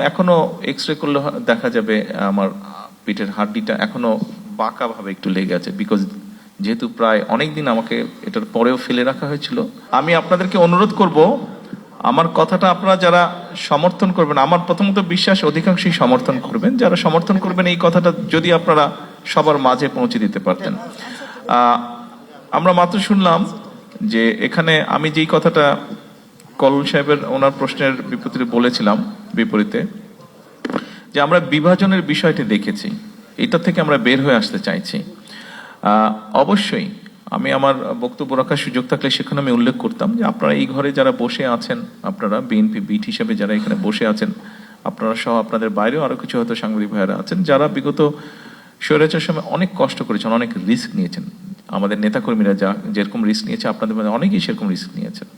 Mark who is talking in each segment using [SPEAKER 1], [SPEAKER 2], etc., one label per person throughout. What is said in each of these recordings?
[SPEAKER 1] এখনো এক্সরে করলে দেখা যাবে আমার পিঠের হাড্ডিটা এখনো বাঁকা ভাবে একটু লেগে আছে, বিকজ যেহেতু প্রায় অনেক দিন আমাকে এটার পরেও ফেলে রাখা হয়েছিল। আমি আপনাদেরকে অনুরোধ করব, আমার কথাটা আপনারা যারা সমর্থন করবেন, আমার প্রথমত বিশ্বাস অধিকাংশই সমর্থন করবেন, যারা সমর্থন করবেন এই কথাটা যদি আপনারা সবার মাঝে পৌঁছে দিতে পারতেন। আমরা মাত্র শুনলাম যে এখানে আমি যেই কথাটা কলল সাহেবের ওনার প্রশ্নের বিপরীতে যে আমরা বিভাজনের বিষয়টি দেখেছি, এটা থেকে আমরা বের হয়ে আসতে চাইছি। অবশ্যই আমি আমার বক্তব্য রাখার সুযোগ থাকলে সেখানে আমি উল্লেখ করতাম যে আপনারা এই ঘরে যারা বসে আছেন, আপনারা বিএনপি বিট হিসেবে যারা এখানে বসে আছেন, আপনারা সহ আপনাদের বাইরেও আরো কিছু হয়তো সাংবাদিক ভাইয়েরা আছেন যারা বিগত স্বৈরাচার সময় অনেক কষ্ট করেছেন, অনেক রিস্ক নিয়েছেন। আমাদের নেতাকর্মীরা যেরকম রিস্ক নিয়েছে, আপনাদের মধ্যে অনেকেই সেরকম রিস্ক নিয়েছেন।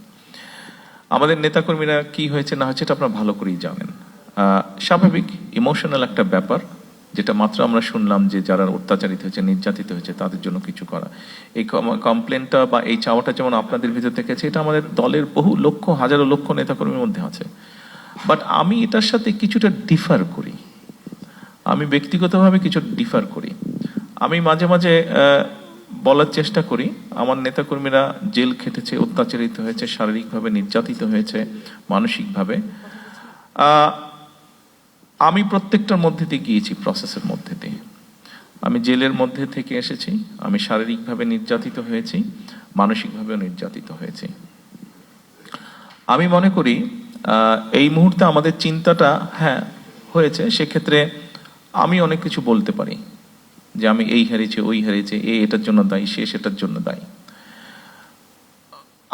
[SPEAKER 1] আমাদের নেতাকর্মীরা কি হয়েছে না হয়েছে এটা আপনারা ভালো করেই জানেন। স্বাভাবিক ইমোশনাল একটা ব্যাপার, যেটা মাত্র আমরা শুনলাম যে যারা অত্যাচারিত হয়েছে, নির্যাতিত হয়েছে, তাদের জন্য কিছু করা। এই কমপ্লেনটা বা এই চাওয়াটা যেমন আপনাদের ভিতর থেকে আছে, এটা আমাদের দলের বহু লক্ষ হাজারো লক্ষ নেতাকর্মীর মধ্যে আছে। বাট আমি এটার সাথে কিছুটা ডিফার করি, আমি ব্যক্তিগতভাবে কিছু ডিফার করি। আমি মাঝে মাঝে বলার চেষ্টা করি আমার নেতাকর্মীরা জেল খেটেছে, অত্যাচারিত হয়েছে, শারীরিকভাবে নির্যাতিত হয়েছে, মানসিকভাবে। আমি প্রত্যেকটার মধ্যে দিয়ে গিয়েছি, প্রসেসের মধ্যে দিয়ে। আমি জেলের মধ্যে থেকে এসেছি, আমি শারীরিকভাবে নির্যাতিত হয়েছি, মানসিকভাবেও নির্যাতিত হয়েছি। আমি মনে করি এই মুহূর্তে আমাদের চিন্তাটা হয়েছে, সেক্ষেত্রে আমি অনেক কিছু বলতে পারি যে আমি এই হারিয়েছি, ওই হারিয়েছি, এটার জন্য দায়ী, সে সেটার জন্য দায়ী।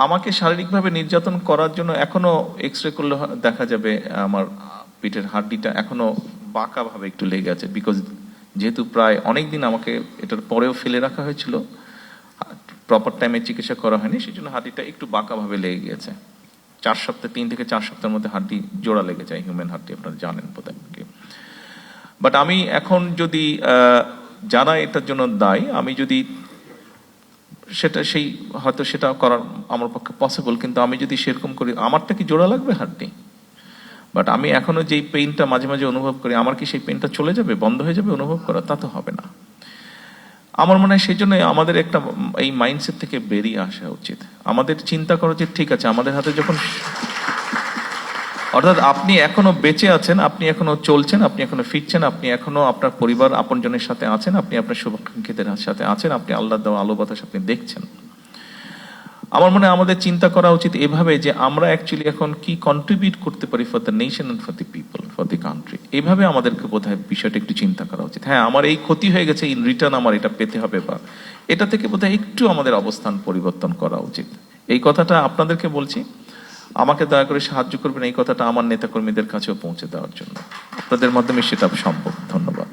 [SPEAKER 1] আমাকে শারীরিকভাবে নির্যাতন করার জন্য এখনো এক্সরে করলে দেখা যাবে আমার পিঠের হাড্ডিটা এখনো বাঁকা ভাবে একটু লেগে আছে, বিকজ যেহেতু প্রায় অনেক দিন আমাকে এটার পরেও ফেলে রাখা হয়েছিল, প্রপার টাইমে চিকিৎসা করা হয়নি, সেই জন্য হাড্ডিটা একটু বাঁকা ভাবে লেগে গিয়েছে। 3 থেকে 4 সপ্তাহের মধ্যে হাড্ডি জোড়া লেগে যায়, হিউম্যান হাড্ডি, আপনারা জানেন বোধহয়। বাট আমি এখন যদি যারা এটার জন্য দায়ী, আমি যদি হয়তো সেটা করার আমার পক্ষে পসিবল, কিন্তু আমি যদি সেরকম করি, আমারটা কি জোড়া লাগবে হাড্ডি? বাট আমি এখনো যেই পেইনটা মাঝে মাঝে অনুভব করি, আমার কি সেই পেইনটা চলে যাবে, বন্ধ হয়ে যাবে অনুভব করা? তা তো হবে না। আমার মনে হয় সেই জন্য আমাদের একটা এই মাইন্ডসেট থেকে বেরিয়ে আসা উচিত। আমাদের চিন্তা করা উচিত, ঠিক আছে, আমাদের হাতে যখন, অর্থাৎ আপনি এখনো বেঁচে আছেন, আপনি এখনো চলছেন, আপনি এখনো ফিরছেন, আপনি এখনো আপনার পরিবার আপনজনের সাথে আছেন, আপনি আপনার শুভাকাঙ্ক্ষীদের সাথে আছেন, আপনি আল্লাহ দেওয়া আলো বাতাস আপনি দেখছেন। আমার মনে হয় আমাদের চিন্তা করা উচিত এভাবে যে আমরা অ্যাকচুয়ালি এখন কি কন্ট্রিবিউট করতে পারি for the nation and for the people, for the country. এইভাবে আমাদেরকে বোধহয় বিষয়টা একটু চিন্তা করা উচিত। আমার এই ক্ষতি হয়ে গেছে, ইন রিটার্ন আমার এটা পেতে হবে, বা এটা থেকে বোধহয় একটু আমাদের অবস্থান পরিবর্তন করা উচিত। এই কথাটা আপনাদেরকে বলছি, আমাকে দয়া করে সাহায্য করবেন এই কথাটা আমার নেতাকর্মীদের কাছেও পৌঁছে দেওয়ার জন্য। আপনাদের মাধ্যমে সেটা সম্ভব। ধন্যবাদ।